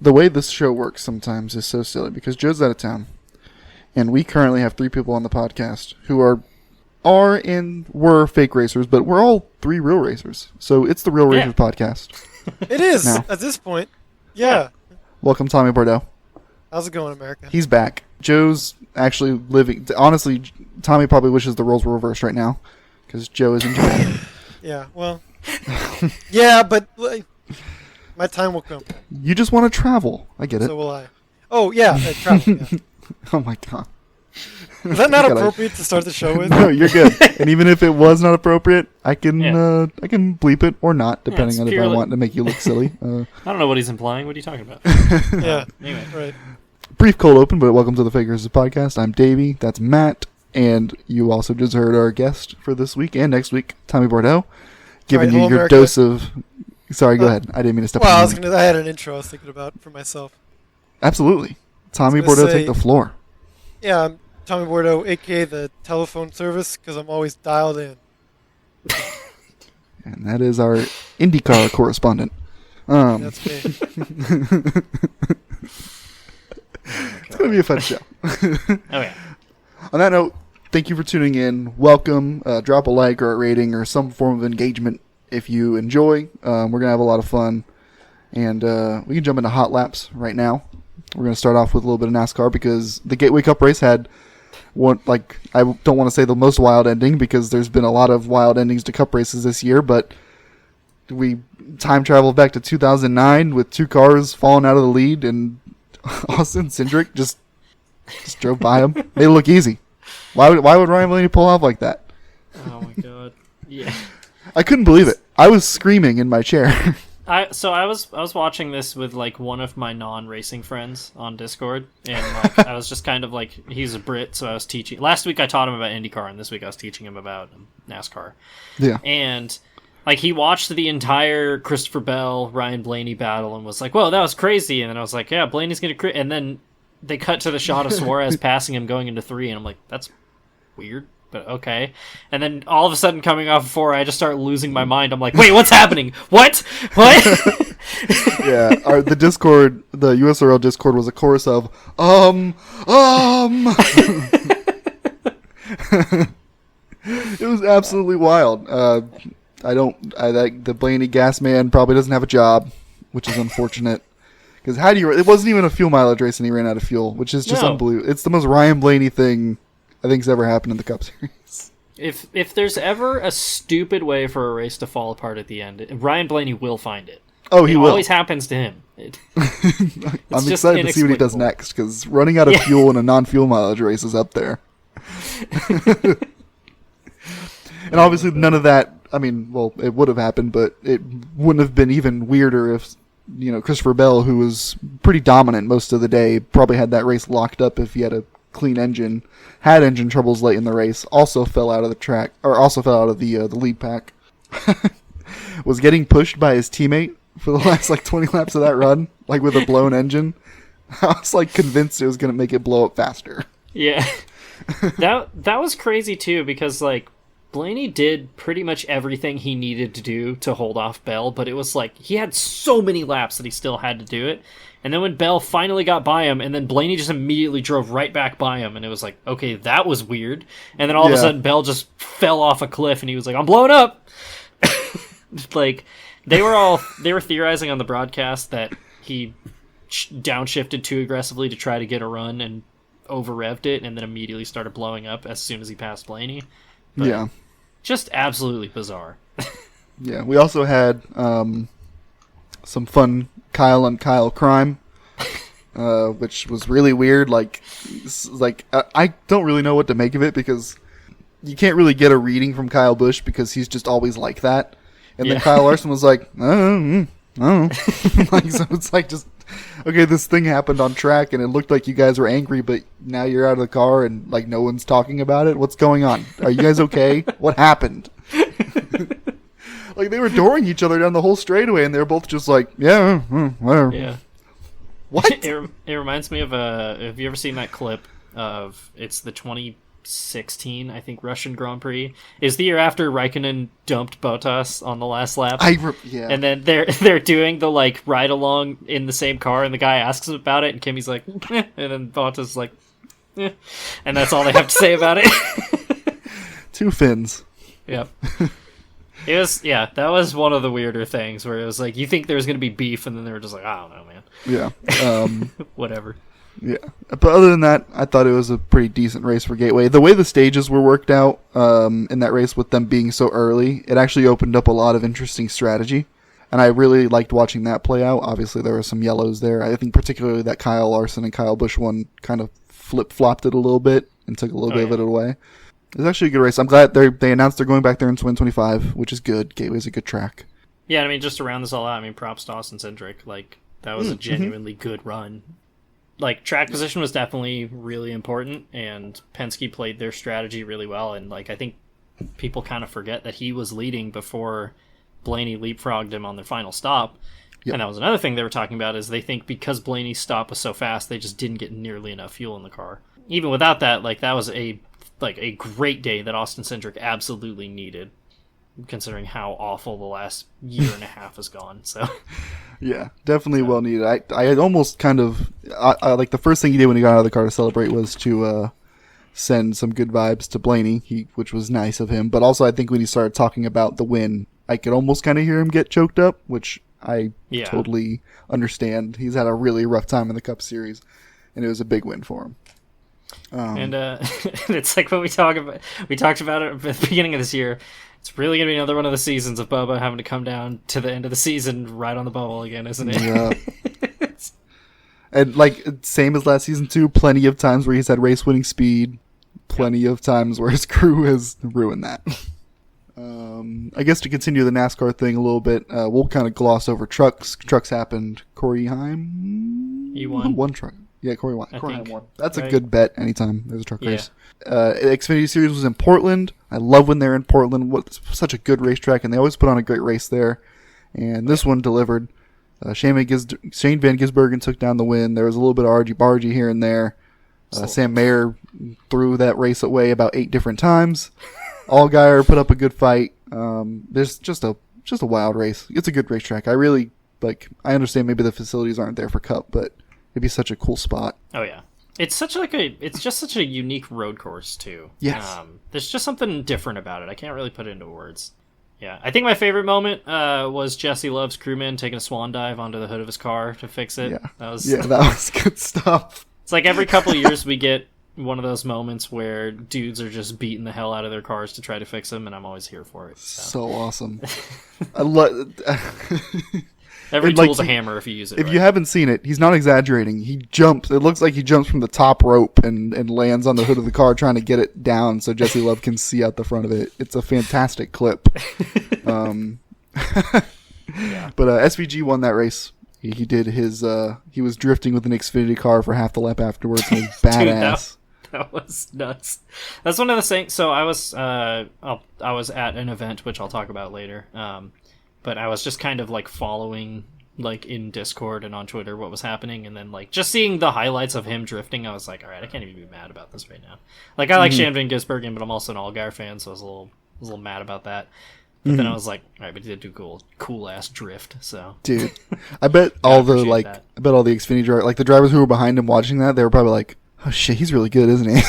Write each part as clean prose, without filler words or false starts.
the way this show works sometimes is so silly because Joe's out of town, and we currently have 3 people on the podcast who are and were fake racers, but we're all 3 real racers. So it's the Real Racers podcast. It is now. at this point. Yeah. Welcome, Tommy Bordeaux. How's it going, America? He's back. Joe's actually living. Honestly, Tommy probably wishes the roles were reversed right now because Joe is in Japan. Yeah. Well. Yeah, but my time will come. You just want to travel. I get it. So will I. Oh yeah, travel. Yeah. Oh my god. Is that not appropriate to start the show with? No, you're good. And even if it was not appropriate, I can bleep it or not, depending on if I want to make you look silly. I don't know what he's implying. What are you talking about? Yeah. Anyway. Right. Brief cold open, but welcome to the Fake Racers podcast. I'm Davey. That's Matt. And you also just heard our guest for this week and next week, Tommy Bordeaux, giving you your America. dose of... Sorry, go ahead. I didn't mean to step on I had an intro I was thinking about for myself. Absolutely. Tommy Bordeaux, take the floor. Yeah, I'm Tommy Bordeaux, a.k.a. the telephone service, because I'm always dialed in. And that is our IndyCar correspondent. That's me. It's going to be a fun show. Oh, yeah. On that note, thank you for tuning in. Welcome. Drop a like or a rating or some form of engagement if you enjoy. We're going to have a lot of fun. And we can jump into hot laps right now. We're going to start off with a little bit of NASCAR because the Gateway Cup race had I don't want to say the most wild ending because there's been a lot of wild endings to Cup races this year, but we time traveled back to 2009 with 2 cars falling out of the lead and Austin Cindric just drove by them. They look easy. Why would Ryan Blaney pull off like that? Oh my god. Yeah. I couldn't believe it. I was screaming in my chair. I was watching this with like one of my non-racing friends on Discord, and like I was just kind of like, he's a Brit, so I was teaching. Last week I taught him about IndyCar, and this week I was teaching him about NASCAR. Yeah. And like he watched the entire Christopher Bell Ryan Blaney battle and was like, "Whoa, that was crazy!" And then I was like, "Yeah, Blaney's gonna crit." And then they cut to the shot of Suarez passing him going into 3, and I'm like, "That's weird." But okay. And then all of a sudden coming off of 4, I just start losing my mind. I'm like, wait, what's happening? What? Yeah, the Discord, the USRL Discord was a chorus of, It was absolutely wild. The Blaney gas man probably doesn't have a job, which is unfortunate. Because it wasn't even a fuel mileage race and he ran out of fuel, which is just unbelievable. It's the most Ryan Blaney thing I think's ever happened in the Cup Series. If there's ever a stupid way for a race to fall apart at the end, Ryan Blaney will find it. Oh, he will. It always happens to him. I'm excited to see what he does next, because running out of fuel in a non-fuel mileage race is up there. And obviously none of that, it would have happened, but it wouldn't have been even weirder if, Christopher Bell, who was pretty dominant most of the day, probably had that race locked up if he had a clean engine, had engine troubles late in the race, also fell out of the track, or also fell out of the lead pack, was getting pushed by his teammate for the last 20 laps of that run, with a blown engine. I was convinced it was going to make it blow up faster. Yeah. That was crazy too, because Blaney did pretty much everything he needed to do to hold off Bell, but it was he had so many laps that he still had to do it. And then when Bell finally got by him, and then Blaney just immediately drove right back by him, and it was okay, that was weird. And then all of a sudden, Bell just fell off a cliff, and he was like, "I'm blowing up!" They were theorizing on the broadcast that he downshifted too aggressively to try to get a run and over-revved it, and then immediately started blowing up as soon as he passed Blaney. But yeah. Just absolutely bizarre. Yeah, we also had some fun Kyle on Kyle crime, which was really weird. I don't really know what to make of it because you can't really get a reading from Kyle Busch because he's just always like that. And then Kyle Larson was like, I don't know. So it's just, okay, this thing happened on track and it looked like you guys were angry, but now you're out of the car and no one's talking about it. What's going on? Are you guys okay? What happened? They were dooring each other down the whole straightaway, and they were both just whatever. Yeah. What? It reminds me of have you ever seen that clip of, it's the 2016, I think, Russian Grand Prix, is the year after Raikkonen dumped Bottas on the last lap. Yeah. And then they're doing the like ride along in the same car, and the guy asks him about it, and Kimmy's like, eh, and then Bottas is like, eh. And that's all they have to say about it. Two fins. Yep. It was, that was one of the weirder things where it was like, you think there's going to be beef, and then they were just like, I don't know, man. Yeah. Whatever. Yeah. But other than that, I thought it was a pretty decent race for Gateway. The way the stages were worked out in that race with them being so early, it actually opened up a lot of interesting strategy. And I really liked watching that play out. Obviously, there were some yellows there. I think particularly that Kyle Larson and Kyle Busch one kind of flip-flopped it a little bit and took a little bit of it away. It was actually a good race. I'm glad they announced they're going back there in 2025, which is good. Gateway's a good track. Yeah, I mean, just to round this all out, I mean, props to Austin Cindric. Like, that was a genuinely good run. Like, track position was definitely really important, and Penske played their strategy really well, and, like, I think people kind of forget that he was leading before Blaney leapfrogged him on their final stop. Yep. And that was another thing they were talking about, is they think because Blaney's stop was so fast, they just didn't get nearly enough fuel in the car. Even without that, like, that was a great day that Austin Cindric absolutely needed, considering how awful the last year and a half has gone. So, yeah, definitely well needed. I had almost kind of I like the first thing he did when he got out of the car to celebrate was to send some good vibes to Blaney, which was nice of him. But also, I think when he started talking about the win, I could almost kind of hear him get choked up, which I totally understand. He's had a really rough time in the Cup Series, and it was a big win for him. And it's like what we talked about it at the beginning of this year. It's really going to be another one of the seasons of Bubba having to come down to the end of the season right on the bubble again, isn't it? Yeah. And like same as last season too, plenty of times where he's had race winning speed, plenty of times where his crew has ruined that. I guess to continue the NASCAR thing a little bit, we'll kind of gloss over trucks. Trucks happened. Corey Heim? He won. One truck. Yeah, Corey won. Corey think. won. That's a good bet anytime there's a truck race. Xfinity Series was in Portland. I love when they're in Portland. Such a good racetrack, and they always put on a great race there. And this one delivered. Shane Van Gisbergen took down the win. There was a little bit of argy-bargy here and there. Sam Mayer threw that race away about 8 different times. Allgaier put up a good fight. There's just a wild race. It's a good racetrack. I really I understand maybe the facilities aren't there for Cup, but it'd be such a cool spot. Oh yeah, it's just such a unique road course too. Yes, there's just something different about it. I can't really put it into words. Yeah, I think my favorite moment was Jesse Love's crewman taking a swan dive onto the hood of his car to fix it. Yeah, that was good stuff. It's like every couple of years we get one of those moments where dudes are just beating the hell out of their cars to try to fix them, and I'm always here for it. So awesome. I love. Every tool's a hammer if you use it. If you haven't seen it, he's not exaggerating. He jumps. It looks like he jumps from the top rope and lands on the hood of the car trying to get it down so Jesse Love can see out the front of it. It's a fantastic clip. But SVG won that race. He did his. He was drifting with an Xfinity car for half the lap afterwards. And it was badass. Dude, that was nuts. That's one of the things. So I was at an event which I'll talk about later. But I was just kind of following in Discord and on Twitter what was happening, and then just seeing the highlights of him drifting, I was like, all right, I can't even be mad about this right now. I like Shane Van Gisbergen, but I'm also an Allgaier fan, so I was a little mad about that. But then I was like, all right, but he did do cool ass drift. So dude, I bet all the Xfinity drivers, the drivers who were behind him watching that, they were probably like, oh shit, he's really good, isn't he?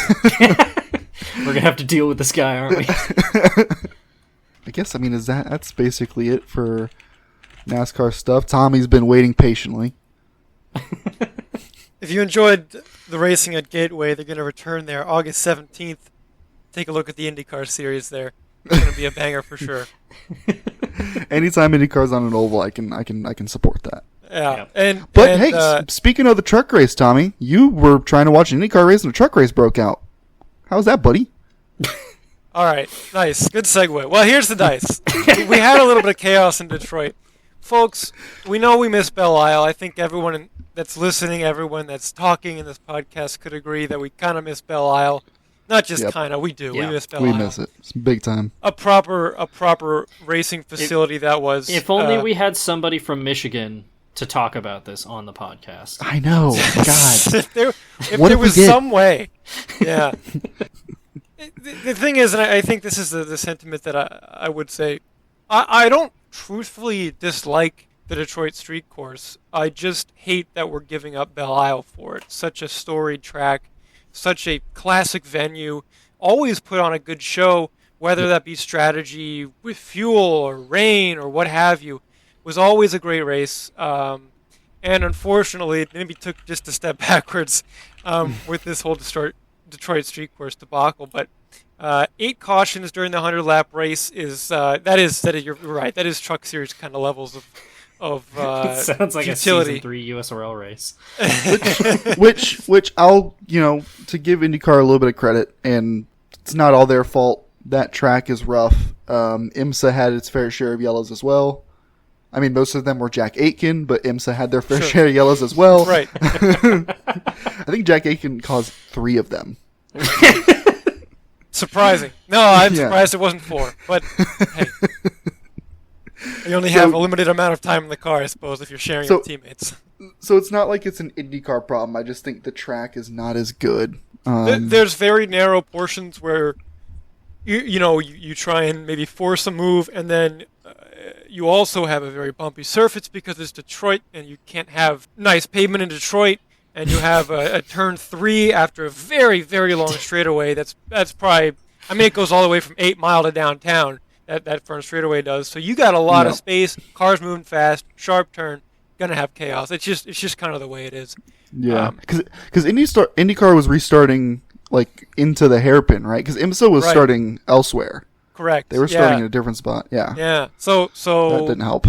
We're gonna have to deal with this guy, aren't we? I guess, that's basically it for NASCAR stuff. Tommy's been waiting patiently. If you enjoyed the racing at Gateway, they're going to return there August 17th. Take a look at the IndyCar series there. It's going to be a banger for sure. Anytime IndyCar's on an oval, I can support that. Yeah. Hey, speaking of the truck race, Tommy, you were trying to watch an IndyCar race and a truck race broke out. How's that, buddy? All right, nice. Good segue. Well, here's the dice. We had a little bit of chaos in Detroit. Folks, we know we miss Belle Isle. I think everyone that's listening, everyone that's talking in this podcast could agree that we kind of miss Belle Isle. Not just kind of, we do. Yeah. We miss Belle Isle. We miss it. It's big time. A proper racing facility that was... If only we had somebody from Michigan to talk about this on the podcast. I know. God. if there was some way. Yeah. The thing is, and I think this is the sentiment that I would say, I don't truthfully dislike the Detroit Street Course. I just hate that we're giving up Belle Isle for it. Such a storied track, such a classic venue, always put on a good show, whether that be strategy with fuel or rain or what have you, was always a great race. And unfortunately, it maybe took just a step backwards with this whole Detroit Street Course debacle. But 8 cautions during the 100-lap race is you're right. That is Truck Series kind of levels of sounds like futility. a season 3 US Oil race. which I'll, to give IndyCar a little bit of credit, and it's not all their fault. That track is rough. IMSA had its fair share of yellows as well. I mean, most of them were Jack Aitken, but IMSA had their fair share of yellows as well. Right. I think Jack Aitken caused 3 of them. Surprising. No, I'm surprised it wasn't 4. But hey, you only have a limited amount of time in the car, I suppose, if you're sharing with teammates. So it's not like it's an IndyCar problem. I just think the track is not as good. There's very narrow portions where you try and maybe force a move, and then you also have a very bumpy surface because it's Detroit, and you can't have nice pavement in Detroit. And you have a turn 3 after a very, very long straightaway. That's probably, it goes all the way from 8 Mile to downtown. That front straightaway does. So you got a lot of space. Cars moving fast. Sharp turn. Gonna have chaos. It's just kind of the way it is. Yeah, because IndyCar was restarting like into the hairpin, right? Because IMSA was starting elsewhere. Correct. They were starting in a different spot. Yeah. Yeah. So that didn't help.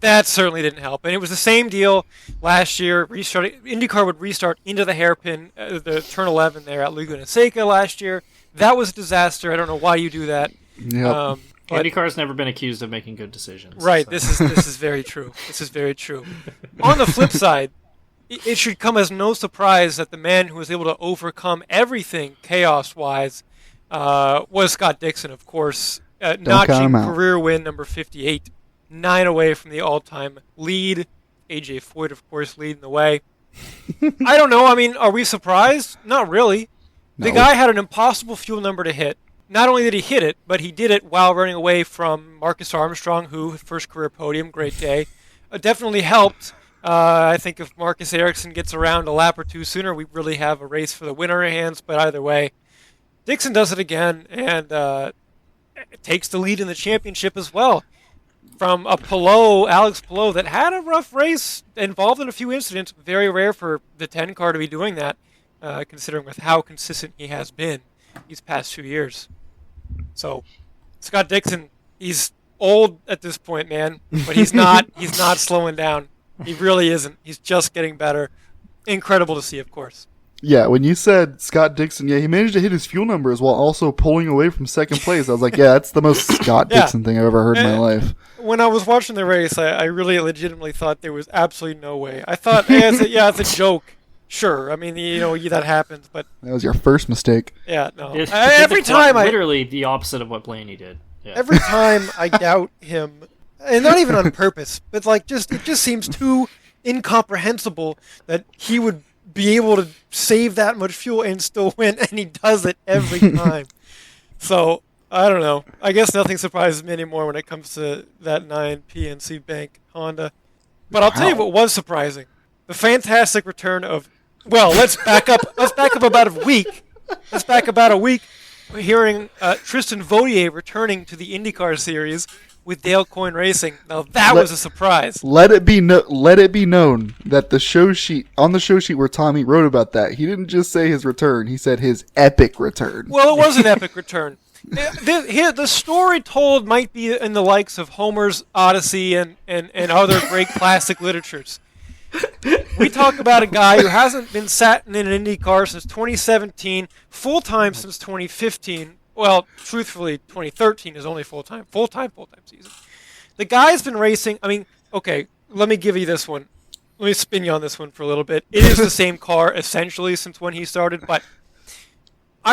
That certainly didn't help, and it was the same deal last year. IndyCar would restart into the hairpin, the turn 11 there at Laguna Seca last year. That was a disaster. I don't know why you do that. Yep. IndyCar's never been accused of making good decisions. Right. So. This is very true. This is very true. On the flip side, it should come as no surprise that the man who was able to overcome everything chaos-wise was Scott Dixon, of course, notching career win number 58, 9 away from the all-time lead. AJ Foyt, of course, leading the way. I don't know. Are we surprised? Not really. No. The guy had an impossible fuel number to hit. Not only did he hit it, but he did it while running away from Marcus Armstrong, who, first career podium, great day. Definitely helped. I think if Marcus Ericsson gets around a lap or 2 sooner, we really have a race for the winner in hands. But either way, Dixon does it again and takes the lead in the championship as well. From a Alex Palou, that had a rough race, involved in a few incidents. Very rare for the 10 car to be doing that, considering with how consistent he has been these past 2 years. So, Scott Dixon, he's old at this point, man, but he's not slowing down. He really isn't. He's just getting better. Incredible to see, of course. Yeah, when you said Scott Dixon, he managed to hit his fuel numbers while also pulling away from second place. I was like, that's the most Scott Dixon thing I've ever heard in my life. When I was watching the race, I really legitimately thought there was absolutely no way. I thought, it's a joke. Sure, that happens, but... That was your first mistake. Yeah, no. Every time literally the opposite of what Blaney did. Yeah. Every time I doubt him, and not even on purpose, but it just seems too incomprehensible that he would be able to save that much fuel and still win, and he does it every time. So, I don't know. I guess nothing surprises me anymore when it comes to that 9 PNC Bank Honda. But I'll tell you what was surprising. The fantastic return of... Well, let's back up about a week. Let's back about a week. We're hearing Tristan Vautier returning to the IndyCar series with Dale Coyne Racing. Now that was a surprise. Let it be known that the show sheet where Tommy wrote about that, he didn't just say his return. He said his epic return. Well, it was an epic return. The story told might be in the likes of Homer's Odyssey and other great classic literatures. We talk about a guy who hasn't been sat in an Indy car since 2017, full-time since 2015. Well, truthfully, 2013 is only full-time season. The guy's been racing. Okay, let me give you this one. Let me spin you on this one for a little bit. It is the same car, essentially, since when he started, but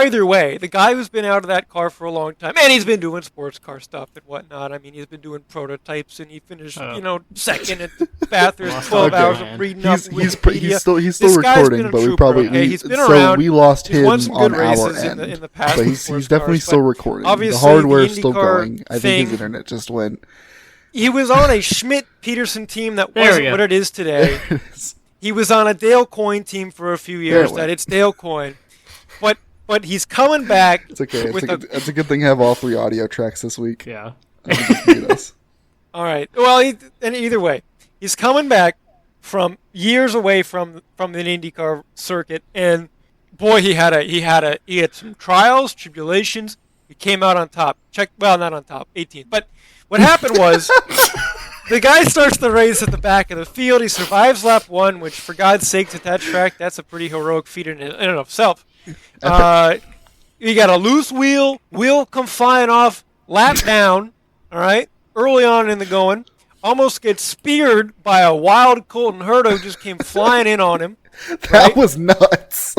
either way, the guy who's been out of that car for a long time, and he's been doing sports car stuff and whatnot. I mean, he's been doing prototypes, and he finished, second at the Bathurst, 12 hours of reading up Wikipedia. He's still recording, but we probably he's been around. We lost him won some on good our races end. in the past. But he's definitely still recording. The Obviously, hardware is the still IndyCar going. I think his internet just went. He was on a Schmidt-Peterson team that wasn't what it is today. He was on a Dale Coyne team for a few years. It's Dale Coyne, but he's coming back. It's okay. It's a good thing to have all 3 audio tracks this week. Yeah. All right. Well, and either way, he's coming back from years away from the IndyCar circuit, and boy, he had some trials, tribulations. He came out on top. Not on top, 18th. But what happened was, the guy starts the race at the back of the field. He survives lap 1, which, for God's sakes, at that track, that's a pretty heroic feat in and of itself. You got a loose wheel come flying off, lap down, all right, early on in the going. Almost gets speared by a wild Colton Herta who just came flying in on him. That was nuts.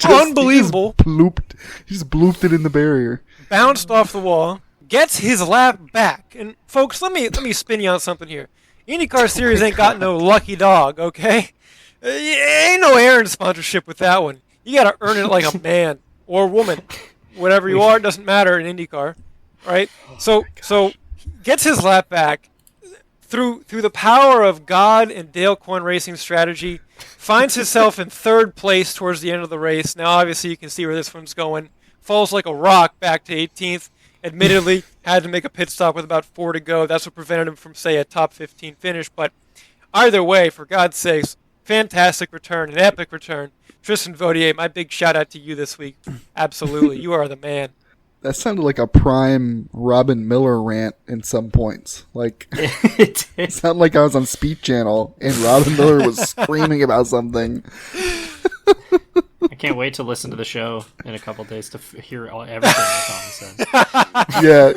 Unbelievable. He just blooped it in the barrier. Bounced off the wall. Gets his lap back. And folks, let me spin you on something here. IndyCar Series ain't got no lucky dog, okay? Ain't no Aaron sponsorship with that one. You got to earn it like a man or woman. Whatever you are, it doesn't matter in IndyCar, right? So gets his lap back through the power of God and Dale Coyne Racing strategy. Finds himself in 3rd place towards the end of the race. Now, obviously, you can see where this one's going. Falls like a rock back to 18th. Admittedly, had to make a pit stop with about 4 to go. That's what prevented him from, say, a top 15 finish. But either way, for God's sakes, fantastic return, an epic return. Tristan Vautier, my big shout-out to you this week. Absolutely. You are the man. That sounded like a prime Robin Miller rant in some points. Like, it sounded like I was on Speed Channel and Robin Miller was screaming about something. I can't wait to listen to the show in a couple days to hear everything that Tommy said. Yeah,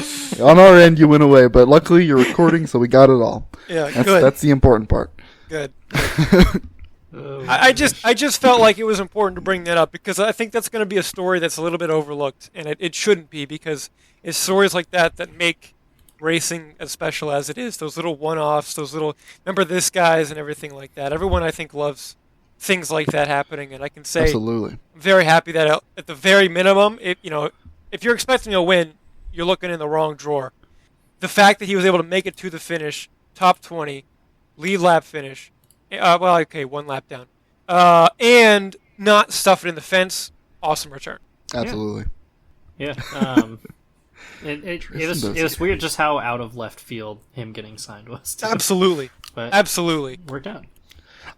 on our end you went away, but luckily you're recording, so we got it all. Yeah, good. That's the important part. Good. I just felt like it was important to bring that up because I think that's going to be a story that's a little bit overlooked, and it shouldn't be because it's stories like that make racing as special as it is. Those little one-offs, those little remember this guys and everything like that. Everyone I think loves things like that happening, and I can say absolutely. I'm very happy that at the very minimum, if you're expecting a win, you're looking in the wrong drawer. The fact that he was able to make it to the finish, top 20, lead lap finish. One lap down. And not stuff it in the fence. Awesome return. Absolutely. Yeah. It was weird just how out of left field him getting signed was. Too. Absolutely. But absolutely. Worked out.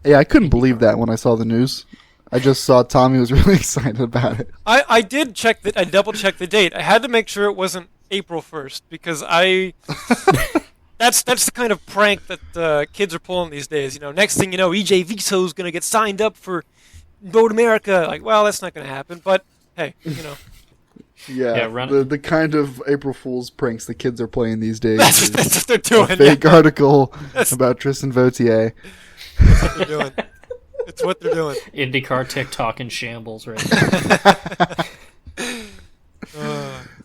Yeah, I couldn't believe that when I saw the news. I just saw Tommy was really excited about it. I did check that. I double checked the date. I had to make sure it wasn't April 1st because That's the kind of prank that kids are pulling these days. Next thing you know, EJ Viso's going to get signed up for Road America. Like, well, that's not going to happen. But hey, Yeah, the kind of April Fool's pranks the kids are playing these days. That's what they're doing. A fake article about Tristan Vautier. That's what they're doing. It's what they're doing. IndyCar TikTok in shambles right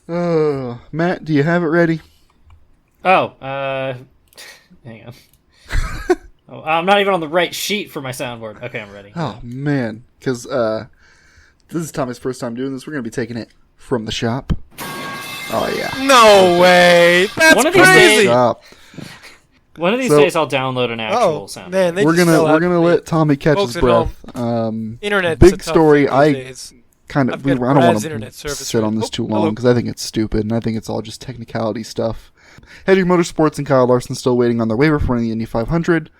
now. Matt, do you have it ready? Oh, hang on. I'm not even on the right sheet for my soundboard. Okay, I'm ready. Oh, man. Because this is Tommy's first time doing this. We're going to be taking it from the shop. Oh, yeah. No way. That's crazy. One of these days I'll download an actual sound. Man, we're gonna let Tommy catch his breath. Internet's big story. I don't want to sit sit on this too long because I think it's stupid and I think it's all just technicality stuff. Hedrick Motorsports and Kyle Larson still waiting on their waiver for the Indy 500.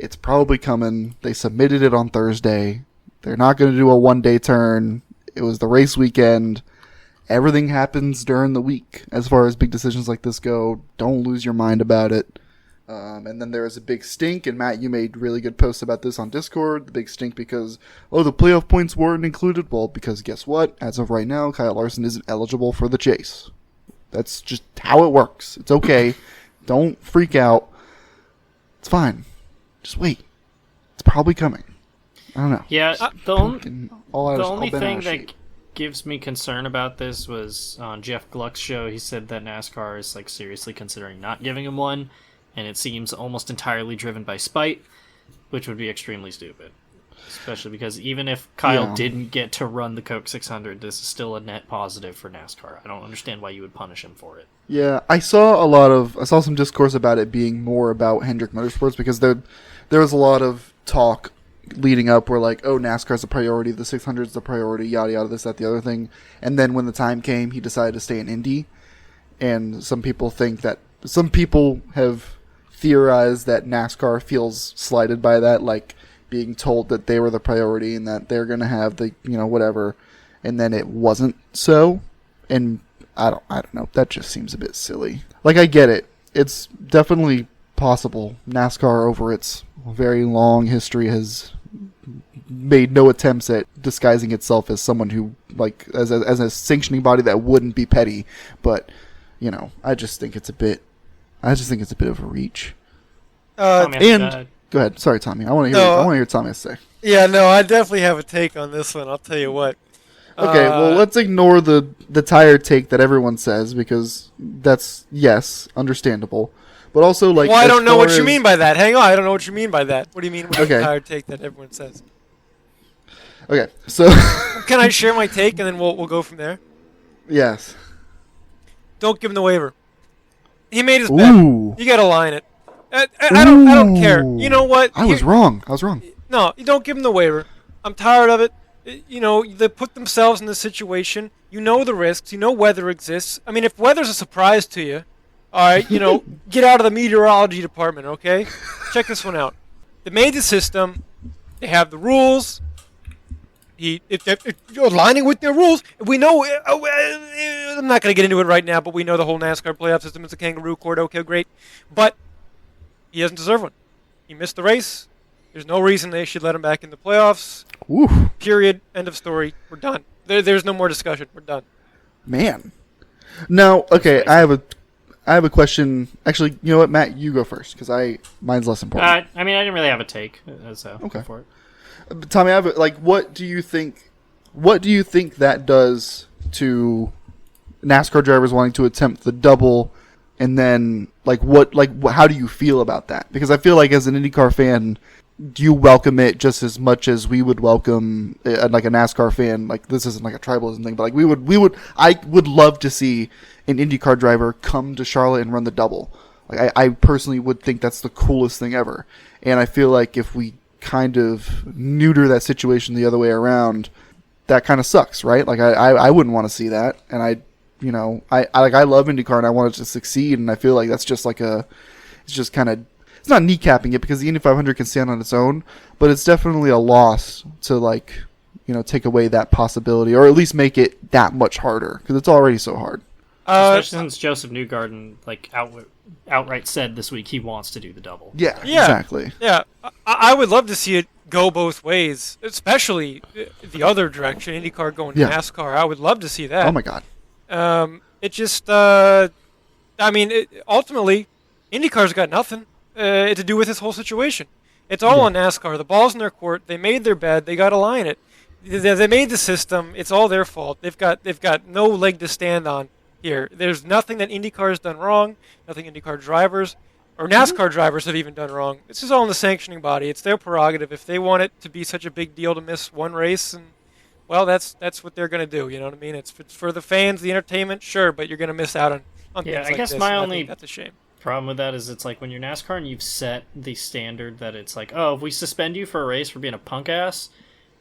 It's probably coming. They submitted it on Thursday. They're not going to do a one-day turn. It was the race weekend. Everything happens during the week. As far as big decisions like this go, don't lose your mind about it. And then there was a big stink, and Matt, you made really good posts about this on Discord. The big stink because, the playoff points weren't included. Well, because guess what? As of right now, Kyle Larson isn't eligible for the chase. That's just how it works. It's okay. Don't freak out. It's fine. Just wait. It's probably coming. I don't know. Yeah, the only thing gives me concern about this was on Jeff Gluck's show. He said that NASCAR is like seriously considering not giving him one, and it seems almost entirely driven by spite, which would be extremely stupid. Especially because even if Kyle didn't get to run the Coke 600, this is still a net positive for NASCAR. I don't understand why you would punish him for it. Yeah, I saw some discourse about it being more about Hendrick Motorsports, because there was a lot of talk leading up where like, oh, NASCAR's a priority, the 600's the priority, yada yada, this, that, the other thing. And then when the time came, he decided to stay in Indy. And some people have theorized that NASCAR feels slighted by that, like being told that they were the priority and that they're going to have the, whatever. And then it wasn't so. And I don't know. That just seems a bit silly. Like, I get it. It's definitely possible. NASCAR, over its very long history, has made no attempts at disguising itself as someone who, like, as a sanctioning body that wouldn't be petty. But, I just think it's a bit of a reach. Go ahead. Sorry, Tommy. I want to hear what Tommy has to say. Yeah, no, I definitely have a take on this one. I'll tell you what. Okay, well, let's ignore the tired take that everyone says, because that's, yes, understandable. But also, like... Well, I don't know what you mean by that. Hang on, I don't know what you mean by that. What do you mean with the tired take that everyone says? Okay, so... Can I share my take, and then we'll go from there? Yes. Don't give him the waiver. He made his Ooh. bet. You gotta line it. I don't care. You know what? I was wrong. No, you don't give him the waiver. I'm tired of it. They put themselves in this situation. You know the risks. You know weather exists. I mean, if weather's a surprise to you, all right, get out of the meteorology department, okay? Check this one out. They made the system. They have the rules. If you're aligning with their rules, we know. I'm not going to get into it right now, but we know the whole NASCAR playoff system is a kangaroo court. Okay, great. But he doesn't deserve one. He missed the race. There's no reason they should let him back in the playoffs. Oof. Period. End of story. We're done. There's no more discussion. We're done. Man. Now, okay, I have a question. Actually, you know what, Matt, you go first, because mine's less important. I didn't really have a take, so okay. Go for it. Tommy, what do you think that does to NASCAR drivers wanting to attempt the double, and then how do you feel about that? Because I feel like as an IndyCar fan, do you welcome it just as much as we would welcome like a NASCAR fan? Like, this isn't like a tribalism thing, but like I would love to see an IndyCar driver come to Charlotte and run the double. Like, I personally would think that's the coolest thing ever. And I feel like if we kind of neuter that situation the other way around, that kind of sucks, right? Like, I wouldn't want to see that. And I love IndyCar and I want it to succeed. And I feel like that's just it's not kneecapping it, because the Indy 500 can stand on its own, but it's definitely a loss to take away that possibility, or at least make it that much harder, because it's already so hard. Especially since Joseph Newgarden outright said this week he wants to do the double. Yeah, exactly. Yeah, I would love to see it go both ways, especially the other direction, IndyCar going to NASCAR. I would love to see that. Oh my God. It just, ultimately, IndyCar's got nothing to do with this whole situation. It's all on NASCAR. The ball's in their court. They made their bed. They got to line it. They made the system. It's all their fault. They've got no leg to stand on here. There's nothing that IndyCar has done wrong. Nothing IndyCar drivers or NASCAR drivers have even done wrong. This is all in the sanctioning body. It's their prerogative. If they want it to be such a big deal to miss one race, and well, that's what they're going to do. You know what I mean? It's for the fans, the entertainment, sure, but you're going to miss out on things like this. I guess my only that's a shame. Problem with that is it's like when you're NASCAR and you've set the standard that it's like, oh, if we suspend you for a race for being a punk ass,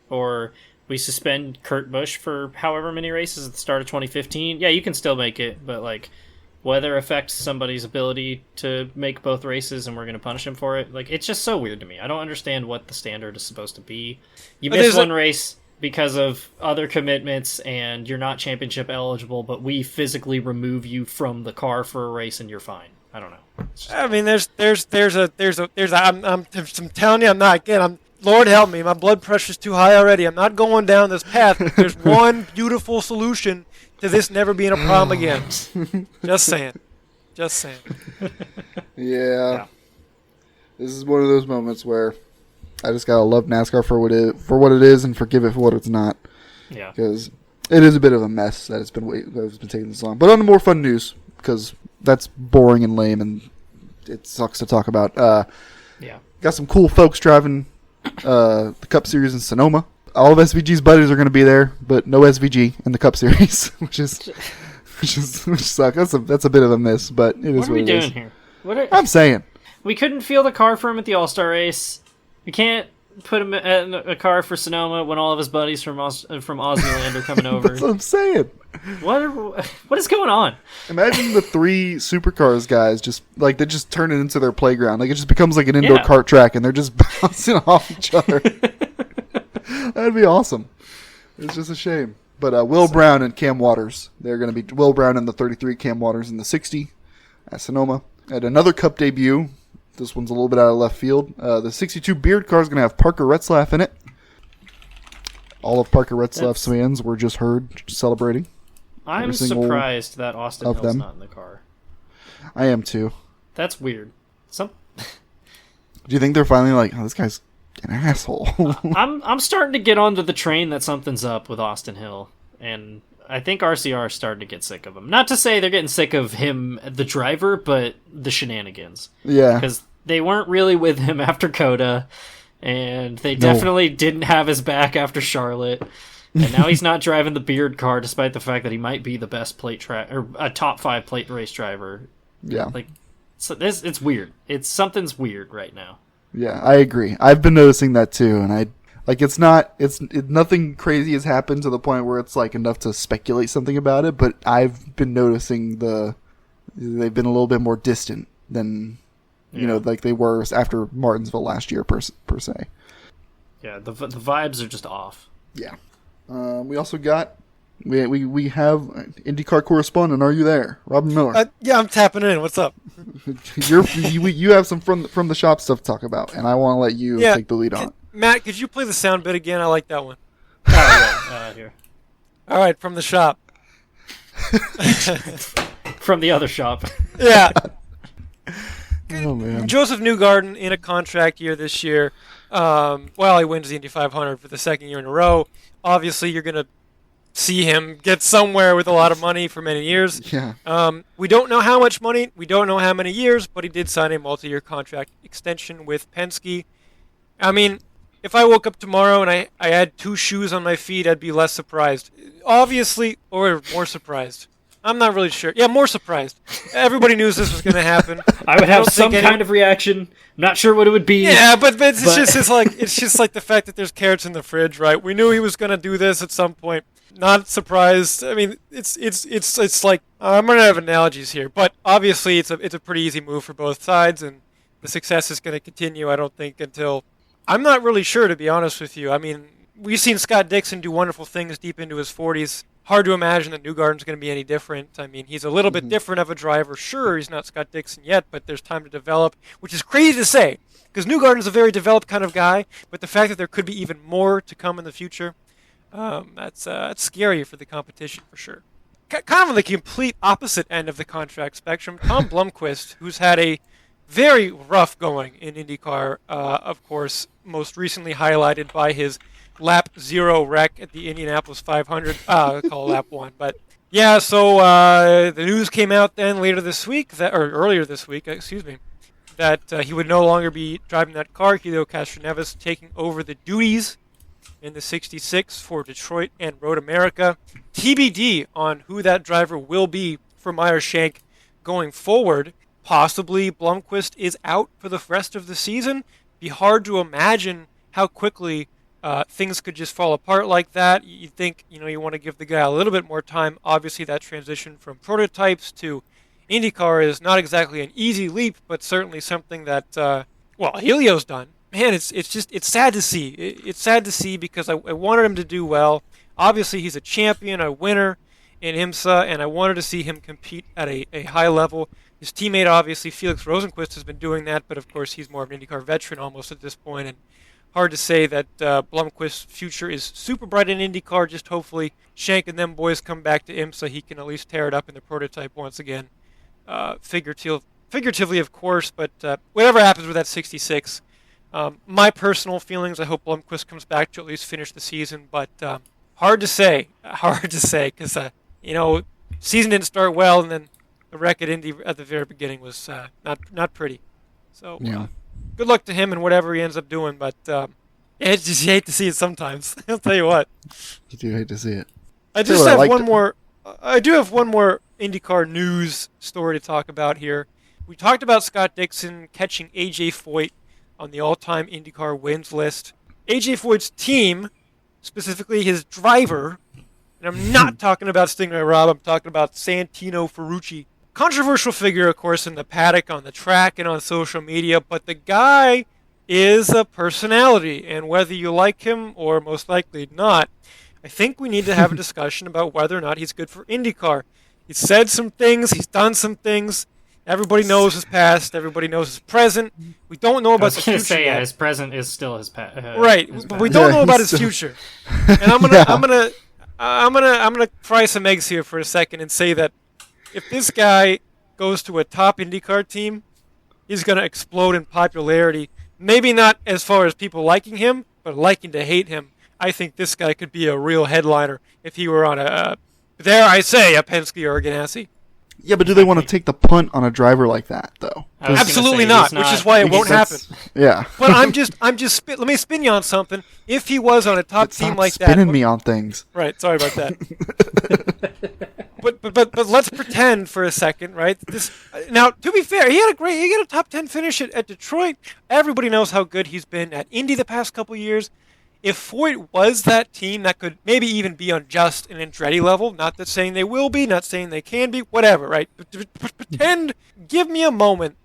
or we suspend Kurt Busch for however many races at the start of 2015, yeah, you can still make it, but like weather affects somebody's ability to make both races and we're going to punish him for it. Like, it's just so weird to me. I don't understand what the standard is supposed to be. You miss one race because of other commitments and you're not championship eligible, but we physically remove you from the car for a race and you're fine. I don't know. I mean, I'm telling you, I'm not. Again, Lord help me, my blood pressure's too high already. I'm not going down this path. There's one beautiful solution to this never being a problem again. Just saying. Yeah. This is one of those moments where I just gotta love NASCAR for what it is and forgive it for what it's not. Yeah. Because It is a bit of a mess that it's been taking this long. But on to more fun news, because that's boring and lame, and it sucks to talk about. Yeah. Got some cool folks driving the Cup Series in Sonoma. All of SVG's buddies are going to be there, but no SVG in the Cup Series, which sucks. That's a bit of a miss, but it is What are we it doing is. here? I'm saying. We couldn't feel the car for him at the All-Star race. We can't put him in a car for Sonoma when all of his buddies from Aussie are coming over. That's what I'm saying. What is going on? Imagine the 3 Supercars guys they just turn it into their playground. Like it just becomes like an indoor Yeah. kart track, and they're just bouncing off each other. That'd be awesome. It's just a shame. But Will Brown and Cam Waters, they're going to be Will Brown in the 33, Cam Waters in the 60 at Sonoma. At another Cup debut, this one's a little bit out of left field. The 62 Beard car is going to have Parker Retzlaff in it. All of Parker Retzlaff's fans were just heard celebrating. I'm surprised that Austin Hill's not in the car. I am too. That's weird. Do you think they're finally like, oh, this guy's an asshole? I'm starting to get onto the train that something's up with Austin Hill, and I think RCR is starting to get sick of him. Not to say they're getting sick of him, the driver, but the shenanigans. Yeah. Because they weren't really with him after Coda, and they definitely didn't have his back after Charlotte. And now he's not driving the Beard car, despite the fact that he might be the best or a top 5 plate race driver. Yeah. So it's weird. Something's weird right now. Yeah, I agree. I've been noticing that too, and nothing crazy has happened to the point where it's like enough to speculate something about it. But I've been noticing they've been a little bit more distant than like they were after Martinsville last year per se. Yeah, the vibes are just off. Yeah. We also got we have IndyCar correspondent. Are you there, Robin Miller? Yeah, I'm tapping in. What's up? you have some from the shop stuff to talk about, and I want to let you take the lead on it. Matt, could you play the sound bit again? I like that one. Oh, yeah. Here. All right, from the shop. From the other shop. Yeah. Oh man. Joseph Newgarden in a contract year this year. He wins the Indy 500 for the second year in a row. Obviously, you're going to see him get somewhere with a lot of money for many years. Yeah. We don't know how much money. We don't know how many years, but he did sign a multi-year contract extension with Penske. I mean, if I woke up tomorrow and I had 2 shoes on my feet, I'd be less surprised. Obviously, or more surprised. I'm not really sure. Yeah, more surprised. Everybody knew this was going to happen. I would have some kind of reaction. Not sure what it would be. Yeah, but it's just like the fact that there's carrots in the fridge, right? We knew he was going to do this at some point. Not surprised. I mean, it's like I'm going to have analogies here, but obviously it's a pretty easy move for both sides, and the success is going to continue. I don't think until I'm not really sure, to be honest with you. I mean, we've seen Scott Dixon do wonderful things deep into his 40s. Hard to imagine that Newgarden's going to be any different. I mean, he's a little bit different of a driver. Sure, he's not Scott Dixon yet, but there's time to develop, which is crazy to say, because Newgarden's a very developed kind of guy, but the fact that there could be even more to come in the future, that's scary for the competition for sure. Kind of on the complete opposite end of the contract spectrum, Tom Blomqvist, who's had a very rough going in IndyCar, of course, most recently highlighted by his lap 0 wreck at the Indianapolis 500. I call it lap 1, but yeah. So the news came out then earlier this week, that he would no longer be driving that car. Helio Castroneves taking over the duties in the 66 for Detroit and Road America. TBD on who that driver will be for Meyer-Shank going forward. Possibly Blomqvist is out for the rest of the season. Be hard to imagine how quickly things could just fall apart like that. You think, you want to give the guy a little bit more time. Obviously, that transition from prototypes to IndyCar is not exactly an easy leap, but certainly something that, Helio's done. Man, it's sad to see. It's sad to see because I wanted him to do well. Obviously, he's a champion, a winner in IMSA, and I wanted to see him compete at a high level. His teammate, obviously, Felix Rosenqvist, has been doing that, but of course, he's more of an IndyCar veteran almost at this point, and hard to say that Blomqvist's future is super bright in IndyCar. Just hopefully Shank and them boys come back to IMSA. He can at least tear it up in the prototype once again. Figuratively, of course, but whatever happens with that 66, my personal feelings, I hope Blomqvist comes back to at least finish the season. But Hard to say. Because season didn't start well, and then the wreck at Indy at the very beginning was not pretty. So good luck to him and whatever he ends up doing. But you hate to see it sometimes. I'll tell you what. You do hate to see it. I just have one more. I do have one more IndyCar news story to talk about here. We talked about Scott Dixon catching A.J. Foyt on the all-time IndyCar wins list. A.J. Foyt's team, specifically his driver, and I'm not talking about Stingray Rob, I'm talking about Santino Ferrucci. Controversial figure, of course, in the paddock, on the track, and on social media, but the guy is a personality, and whether you like him or most likely not, I think we need to have a discussion about whether or not he's good for IndyCar. He's said some things, he's done some things. Everybody knows his past, everybody knows his present. We don't know about the future yet. His present is still his past. Right, but we don't know about his future. And I'm gonna fry some eggs here for a second and say that if this guy goes to a top IndyCar team, he's gonna explode in popularity. Maybe not as far as people liking him, but liking to hate him. I think this guy could be a real headliner if he were on a Penske or a Ganassi. Yeah, but do they want to take the punt on a driver like that, though? Absolutely not, which is why it won't happen. Yeah. But let me spin you on something. If he was on a top team like that, spinning me on things. Right. Sorry about that. but let's pretend for a second, right? Now, to be fair, he had a top 10 finish at Detroit. Everybody knows how good he's been at Indy the past couple years. If Foyt was that team that could maybe even be on just an Andretti level, not that saying they will be, not saying they can be, whatever, right? Pretend, give me a moment,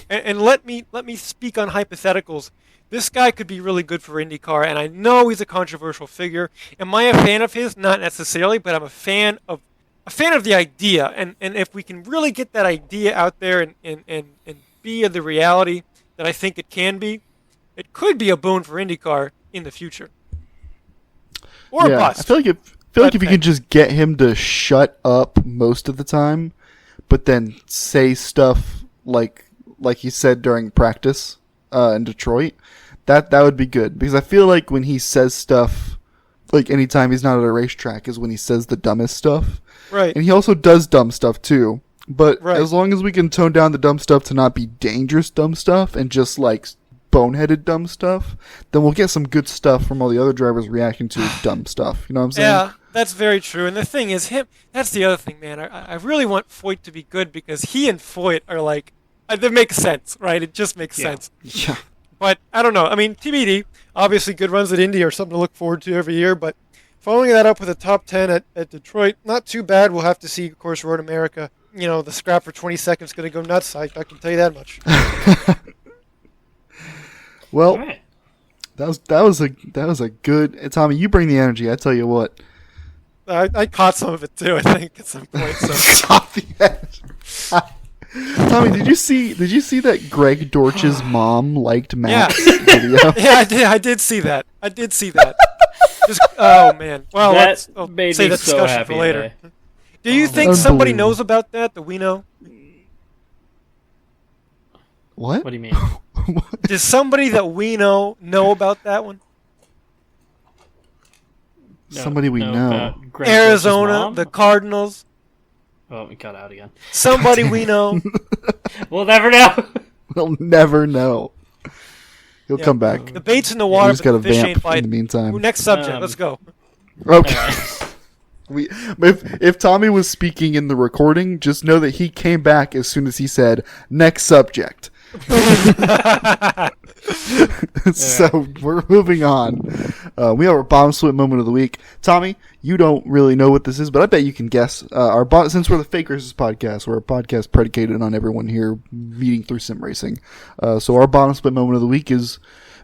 and let me speak on hypotheticals. This guy could be really good for IndyCar, and I know he's a controversial figure. Am I a fan of his? Not necessarily, but I'm a fan of the idea. And if we can really get that idea out there and be the reality that I think it can be, it could be a boon for IndyCar in the future. Or a bust. I feel like if you can just get him to shut up most of the time, but then say stuff like he said during practice in Detroit, that would be good. Because I feel like when he says stuff, like anytime he's not at a racetrack is when he says the dumbest stuff. Right. And he also does dumb stuff too. But as long as we can tone down the dumb stuff to not be dangerous dumb stuff and just like boneheaded dumb stuff, then we'll get some good stuff from all the other drivers reacting to dumb stuff. You know what I'm saying? Yeah, that's very true. And the thing is, that's the other thing, man. I really want Foyt to be good because he and Foyt are like, they make sense, right? It just makes sense. Yeah. But I don't know. I mean, TBD, obviously good runs at Indy are something to look forward to every year, but following that up with a top 10 at Detroit, not too bad. We'll have to see, of course, Road America. You know, the scrap for 20 seconds is going to go nuts. I can tell you that much. Well, right. that was a good. Tommy, you bring the energy. I tell you what. I caught some of it too. I think at some point. So. Tommy, did you see that Greg Dortch's mom liked Matt's video? Yeah, I did see that. Just, oh man. Well, let's save that discussion for later. Today. Do you think somebody knows about that we know? What do you mean? Does somebody that we know about that one? Somebody we know. Arizona, the Cardinals. Oh, we got out again. Somebody we know. We'll never know. We'll never know. He'll come back. The bait's in the water, but the fish ain't biting. In the meantime. Next subject. Let's go. Okay. If Tommy was speaking in the recording, just know that he came back as soon as he said, next subject. So we're moving on. We have our bottom split moment of the week. Tommy, you don't really know what this is, but I bet you can guess. Since we're the Fake Races podcast, we're a podcast predicated on everyone here meeting through sim racing. So our bottom split moment of the week is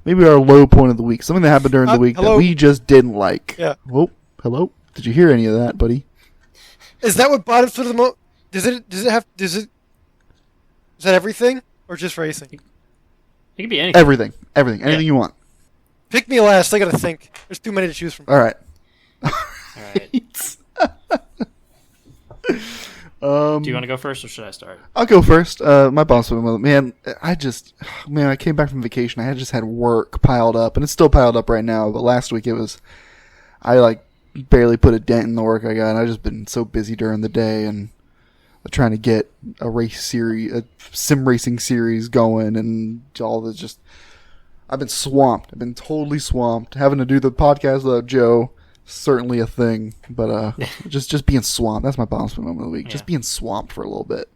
maybe our low point of the week. Something that happened during the week that we just didn't like. Yeah. Oh, hello. Did you hear any of that, buddy? Is that what bottom split of the moment? Is that everything? Or just racing? It could be anything. Anything you want. Pick me last. I gotta think. There's too many to choose from. All right. Do you want to go first, or should I start? I'll go first. My boss, man, I came back from vacation. I just had work piled up, and it's still piled up right now. But last week I barely put a dent in the work I got. I've just been so busy during the day and trying to get a sim racing series going, and all this just. I've been swamped. I've been totally swamped. Having to do the podcast without Joe, certainly a thing. But just being swamped. That's my bottom split moment of the week. Yeah. Just being swamped for a little bit.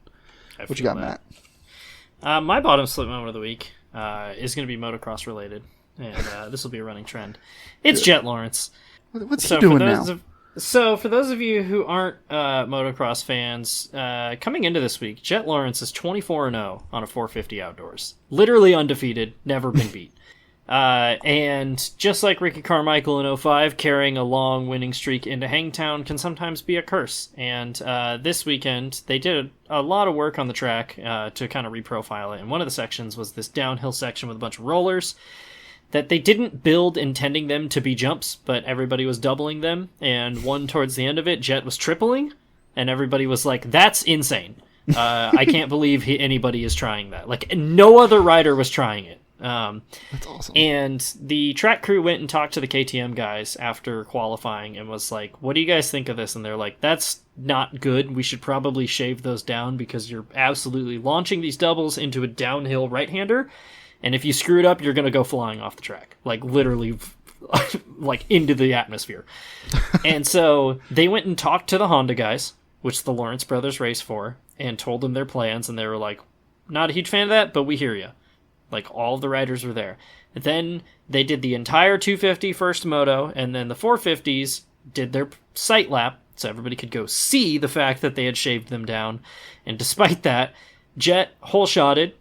What you got, Matt? My bottom split moment of the week is going to be motocross related, and this will be a running trend. It's Jet Lawrence. What's he doing now? So for those of you who aren't motocross fans, coming into this week, Jet Lawrence is 24-0 on a 450 outdoors. Literally undefeated, never been beat. And just like Ricky Carmichael in 05, carrying a long winning streak into Hangtown can sometimes be a curse. And this weekend, they did a lot of work on the track to kind of reprofile it. And one of the sections was this downhill section with a bunch of rollers that they didn't build intending them to be jumps, but everybody was doubling them. And one towards the end of it, Jet was tripling, and everybody was like, that's insane. I can't believe anybody is trying that. Like, no other rider was trying it. That's awesome. And the track crew went and talked to the KTM guys after qualifying and was like, what do you guys think of this? And they're like, that's not good. We should probably shave those down because you're absolutely launching these doubles into a downhill right-hander. And if you screw it up, you're going to go flying off the track. Like, literally, like, into the atmosphere. And so they went and talked to the Honda guys, which the Lawrence brothers race for, and told them their plans. And they were like, not a huge fan of that, but we hear you. Like, all of the riders were there. Then they did the entire 250 first moto, and then the 450s did their sight lap, so everybody could go see the fact that they had shaved them down. And despite that, Jet hole-shotted,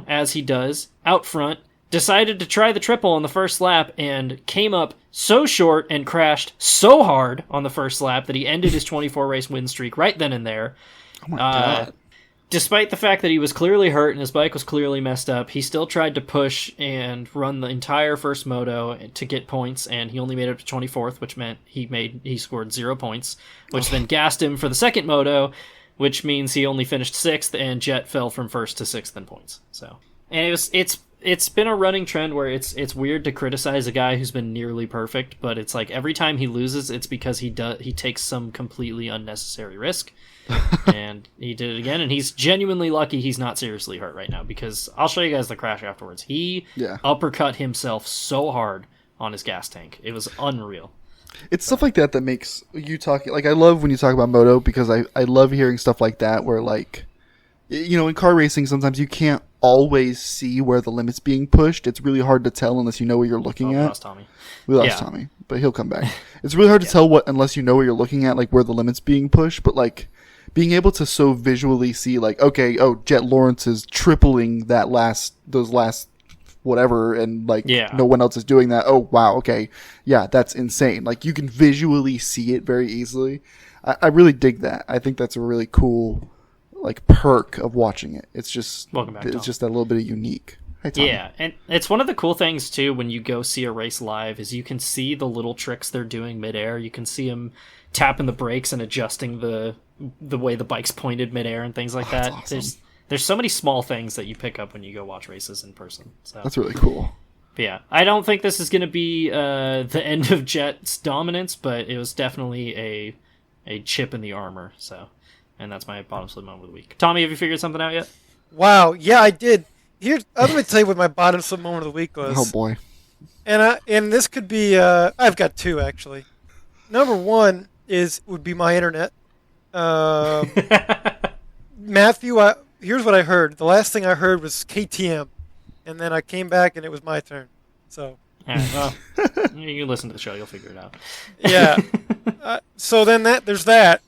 as he does, out front, decided to try the triple on the first lap, and came up so short and crashed so hard on the first lap that he ended his 24-race win streak right then and there. Oh my God. Despite the fact that he was clearly hurt and his bike was clearly messed up, he still tried to push and run the entire first moto to get points, and he only made it up to 24th, which meant he scored 0 points, which then gassed him for the second moto, which means he only finished 6th, and Jet fell from 1st to 6th in points. So, and it's been a running trend where it's weird to criticize a guy who's been nearly perfect, but it's like every time he loses, it's because he takes some completely unnecessary risk. And he did it again, and he's genuinely lucky he's not seriously hurt right now, because I'll show you guys the crash afterwards. He uppercut himself so hard on his gas tank. It was unreal. It's stuff like that makes you talk. Like, I love when you talk about moto, because I love hearing stuff like that where, like, in car racing, sometimes you can't always see where the limit's being pushed. It's really hard to tell unless you know what you're looking at. We lost Tommy, but he'll come back. It's really hard to tell unless you know what you're looking at, like where the limit's being pushed. But, like, being able to so visually see, like, okay, Jet Lawrence is tripling those last whatever, and like no one else is doing that. Oh wow, okay, yeah, that's insane. Like, you can visually see it very easily. I really dig that. I think that's a really cool, like, perk of watching it. It's just just that little bit of unique. Hi, Tommy. Yeah, and it's one of the cool things too when you go see a race live is you can see the little tricks they're doing midair. You can see them tapping the brakes and adjusting the way the bike's pointed midair and things like that. Awesome. There's so many small things that you pick up when you go watch races in person. So that's really cool. But yeah, I don't think this is going to be the end of Jet's dominance, but it was definitely a chip in the armor. So, and that's my bottom slip moment of the week. Tommy, have you figured something out yet? Wow, yeah, I did. Let me tell you what my bottom slip moment of the week was. Oh boy! And this could be. I've got two actually. Number one would be my internet. Matthew, here's what I heard. The last thing I heard was KTM, and then I came back and it was my turn. So. Well, you can listen to the show. You'll figure it out. Yeah. So then there's that.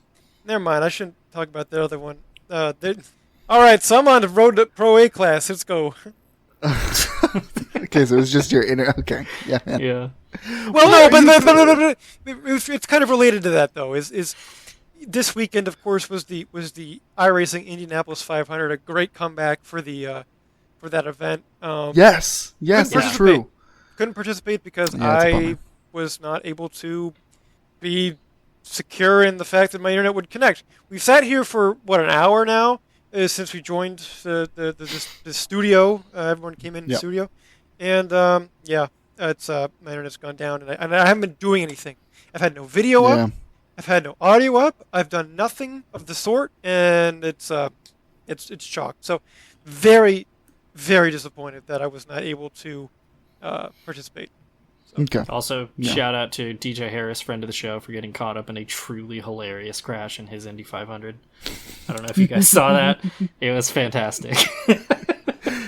Never mind. I shouldn't talk about the other one. All right. So I'm on the road to Pro A class. Let's go. Okay, so it was just your inner. Okay. Yeah. Man. Yeah. Well, no, but it's kind of related to that though. Is this weekend, of course, was the iRacing Indianapolis 500, a great comeback for that event. Yes, that's true. Couldn't participate because I was not able to be secure in the fact that my internet would connect. We've sat here for an hour now since we joined the studio. Everyone came in the studio, and my internet's gone down, and I haven't been doing anything. I've had no video up. I've had no audio up. I've done nothing of the sort, and it's chalk. So, very, very disappointed that I was not able to participate. So. Okay. Also, shout out to DJ Harris, friend of the show, for getting caught up in a truly hilarious crash in his Indy 500. I don't know if you guys saw that. It was fantastic.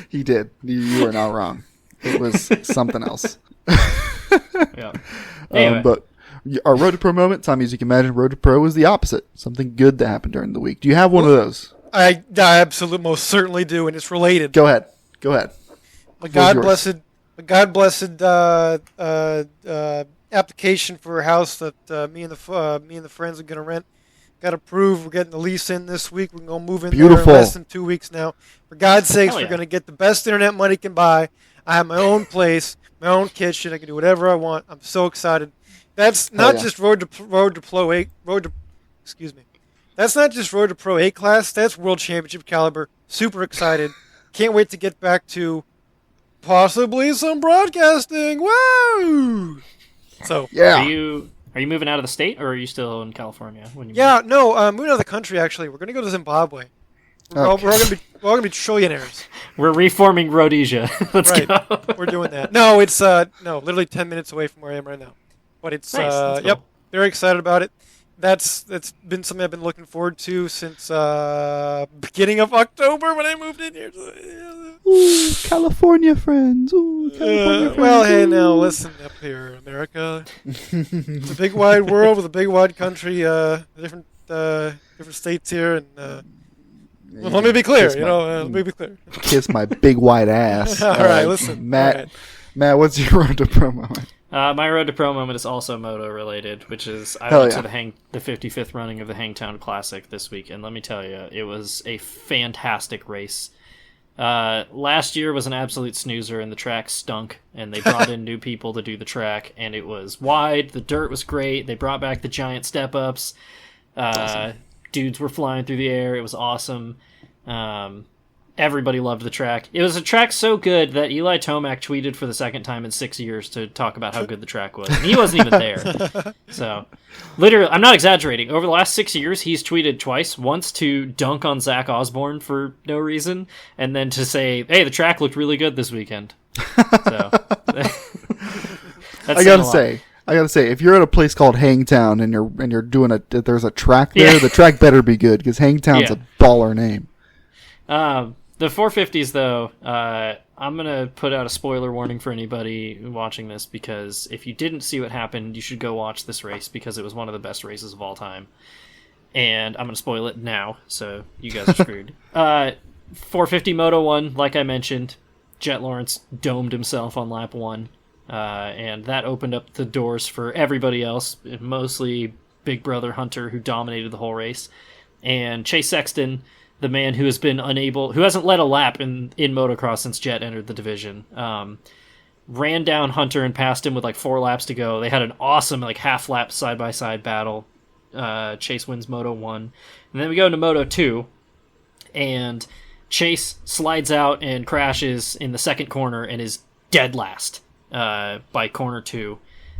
He did. You were not wrong. It was something else. Yeah. Anyway. But our Road to Pro moment, Tommy, as you can imagine, Road to Pro was the opposite. Something good that happened during the week. Do you have one of those? I absolutely most certainly do, and it's related. Go ahead. My God blessed application for a house that me and the friends are gonna rent got approved. We're getting the lease in this week. We're gonna move in there in less than 2 weeks now. For God's sakes, we're gonna get the best internet money can buy. I have my own place, my own kitchen. I can do whatever I want. I'm so excited. That's not just road to Pro A. That's not just Road to Pro A class. That's World Championship caliber. Super excited. Can't wait to get back to possibly some broadcasting. Woo! So yeah. Are you moving out of the state, or are you still in California? Moving out of the country. Actually, we're gonna go to Zimbabwe. We're all gonna be trillionaires. We're reforming Rhodesia. Let's go. We're doing that. No, it's literally 10 minutes away from where I am right now. But it's nice. Cool. Very excited about it. That's been something I've been looking forward to since beginning of October when I moved in here. Ooh, California friends. Well, hey, now listen up here, America. It's a big wide world with a big wide country, different states here, and let me be clear. Let me be clear. Kiss my big white ass. All right, listen, Matt. Right. Matt, what's your Road to Pro moment? My Road to Pro moment is also moto related, which is I went to the 55th running of the Hangtown Classic this week, and let me tell you, it was a fantastic race. Last year was an absolute snoozer, and the track stunk, and they brought in new people to do the track, and it was wide, the dirt was great, they brought back the giant step-ups, awesome. Dudes were flying through the air, it was awesome. Everybody loved the track. It was a track so good that Eli Tomac tweeted for the second time in 6 years to talk about how good the track was. And he wasn't even there. So, literally, I'm not exaggerating. Over the last 6 years, he's tweeted twice. Once to dunk on Zach Osborne for no reason, and then to say, hey, the track looked really good this weekend. So, I gotta say, if you're at a place called Hangtown and you're doing there's a track there, the track better be good, because Hangtown's a baller name. The 450s, though, I'm going to put out a spoiler warning for anybody watching this, because if you didn't see what happened, you should go watch this race, because it was one of the best races of all time. And I'm going to spoil it now, so you guys are screwed. 450 Moto 1, like I mentioned, Jet Lawrence domed himself on lap 1, and that opened up the doors for everybody else, mostly Big Brother Hunter, who dominated the whole race, and Chase Sexton, the man who hasn't led a lap in motocross since Jet entered the division, ran down Hunter and passed him with like 4 laps to go. They had an awesome half lap side by side battle. Chase wins Moto 1, and then we go into Moto 2, and Chase slides out and crashes in the second corner and is dead last by corner 2.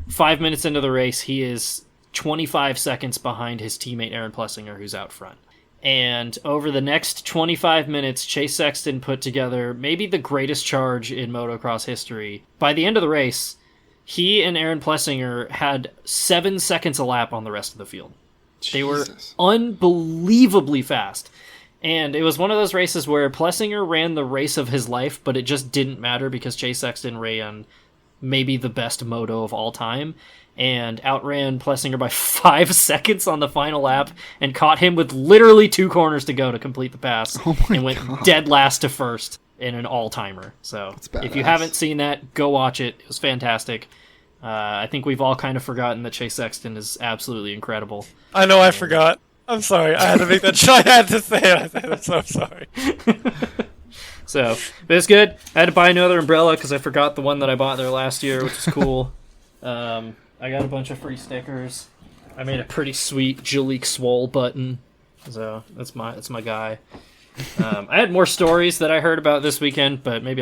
5 minutes into the race, he is 25 seconds behind his teammate Aaron Plessinger, who's out front. And over the next 25 minutes, Chase Sexton put together maybe the greatest charge in motocross history. By the end of the race, he and Aaron Plessinger had 7 seconds a lap on the rest of the field. They were unbelievably fast. And it was one of those races where Plessinger ran the race of his life, but it just didn't matter because Chase Sexton ran maybe the best moto of all time, and outran Plessinger by 5 seconds on the final lap, and caught him with literally 2 corners to go to complete the pass, and went dead last to first in an all-timer. So if you haven't seen that, go watch it. It was fantastic. I think we've all kind of forgotten that Chase Sexton is absolutely incredible. I know, I forgot. I'm sorry. I had to make that shot. I had to say it. I'm so sorry. So, but it's good. I had to buy another umbrella because I forgot the one that I bought there last year, which is cool. I got a bunch of free stickers. I made a pretty sweet Jalik Swole button. So, that's my guy. I had more stories that I heard about this weekend, but maybe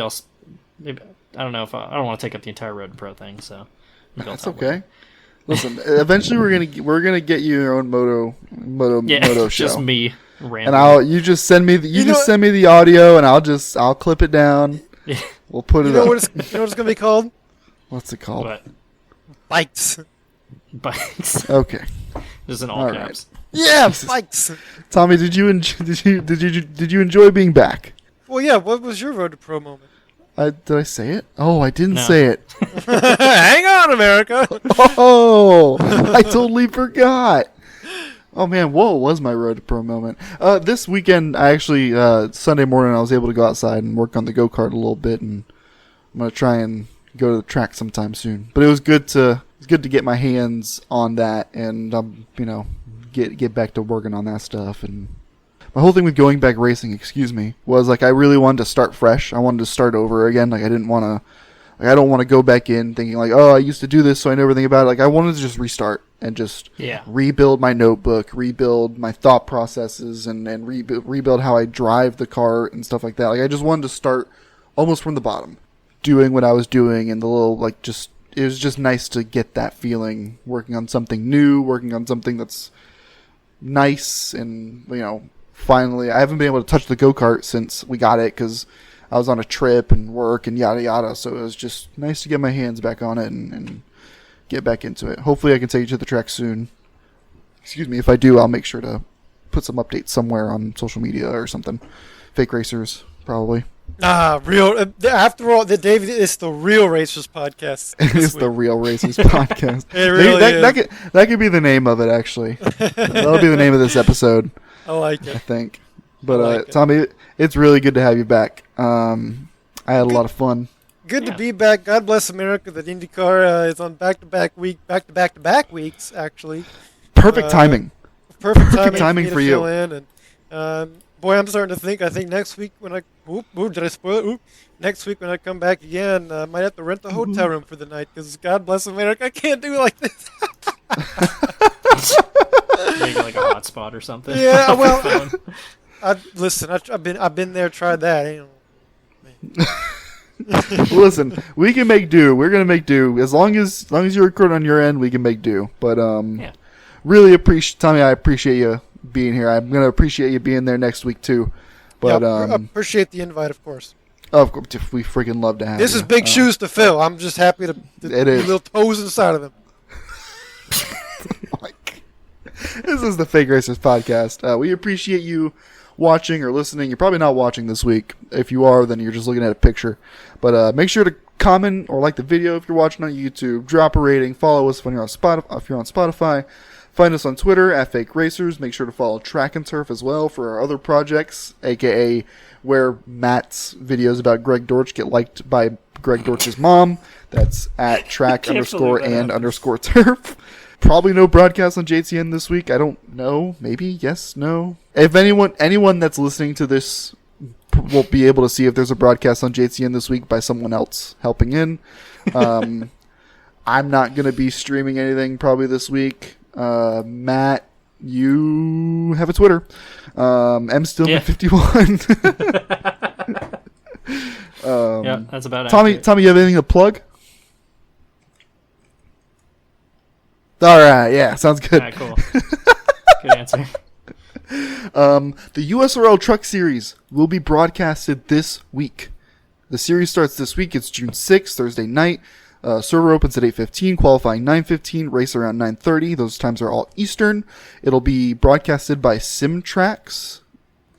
I don't know if I don't want to take up the entire Road to Pro thing. So that's okay. Listen, eventually we're gonna get you your own moto show. Just me rambling. And you just send me send me the audio, and I'll clip it down. Yeah. We'll put it you know up. What it's going to be called? What's it called? What? Bikes. Bikes. Okay. Just in all caps. Right. Yeah, bikes. Tommy, did you enjoy being back? Well, yeah. What was your Road to Pro moment? Did I say it? Oh, I didn't No. say it. Hang on, America. Oh, I totally forgot. Oh man, what was my Road to Pro moment? This weekend, I actually Sunday morning, I was able to go outside and work on the go-kart a little bit, and I'm gonna try and go to the track sometime soon. But it was good to get my hands on that, and get back to working on that stuff. And my whole thing with going back racing, was like I really wanted to start fresh. I wanted to start over again. Like I didn't want to. Like I don't want to go back in thinking like, oh, I used to do this, so I know everything about it. Like I wanted to just restart and just rebuild my notebook, rebuild my thought processes, and rebuild how I drive the car and stuff like that. Like I just wanted to start almost from the bottom, doing what I was doing, and it was just nice to get that feeling, working on something new, working on something that's nice, and finally, I haven't been able to touch the go-kart since we got it because I was on a trip and work and yada yada, so it was just nice to get my hands back on it and get back into it. Hopefully I can take you to the track soon. If I do, I'll make sure to put some updates somewhere on social media or something. Fake Racers, probably. After all, Dave, it's the Real Racers podcast. It's the Real Racers podcast. It really is. That could be the name of it, actually. That'll be the name of this episode. I like it. I think. But Tommy, it's really good to have you back. I had a lot of fun. Good to be back. God bless America that IndyCar is on back-to-back weeks, actually. Perfect timing. Perfect timing for you. And, boy, I'm starting to think. I think next week when did I spoil it? Next week when I come back again, I might have to rent the hotel room for the night because God bless America, I can't do it like this. Maybe like a hotspot or something. Yeah, well, I've been there, tried that. Listen, we can make do. We're gonna make do as long as you record on your end. We can make do. But really appreciate Tommy. I appreciate you being here. I'm gonna appreciate you being there next week too. But I appreciate the invite, of course. Of course, we freaking love to have. This you. is big shoes to fill. I'm just happy to be little toes inside of them. This is the Fake Racers podcast. We appreciate you watching or listening. You're probably not watching this week. If you are, then you're just looking at a picture. But make sure to comment or like the video if you're watching on YouTube. Drop a rating. Follow us when you're on Spotify. Find us on Twitter at Fake Racers. Make sure to follow Track and Turf as well for our other projects, aka where Matt's videos about Greg Dortch get liked by Greg Dortch's mom. That's at track_and_turf. Probably no broadcast on JTN this week. I don't know. Maybe. Yes. No. If anyone that's listening to this will be able to see if there's a broadcast on JTN this week by someone else helping in. I'm not going to be streaming anything probably this week. Matt, you have a Twitter. MStillman51. Yeah, that's about it. Tommy, you have anything to plug? All right, yeah, sounds good. All right, cool. Good answer. The USRL Truck Series will be broadcasted this week. The series starts this week. It's June 6th, Thursday night. Server opens at 8:15, qualifying 9:15, race around 9:30. Those times are all Eastern. It'll be broadcasted by Simtrax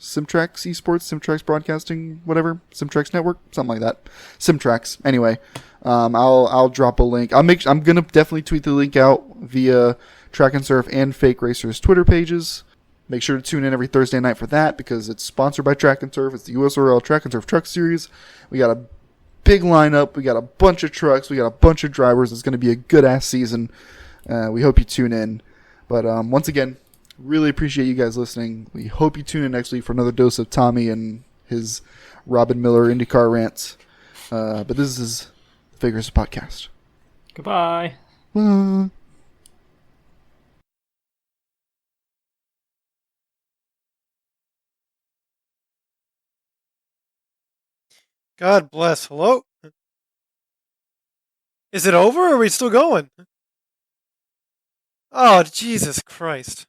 Esports, Simtrax Broadcasting, whatever, Simtrax Network, something like that. Simtrax. Anyway, I'll drop a link. I'm gonna definitely tweet the link out via Track and Surf and Fake Racers Twitter pages. Make sure to tune in every Thursday night for that because it's sponsored by Track and Surf. It's the USRL Track and Surf Truck Series. We got a big lineup. We got a bunch of trucks. We got a bunch of drivers. It's going to be a good-ass season. We hope you tune in. But once again, really appreciate you guys listening. We hope you tune in next week for another dose of Tommy and his Robin Miller IndyCar rants. But this is the Fake Racers Podcast. Goodbye. Bye. God bless. Hello? Is it over or are we still going? Oh, Jesus Christ.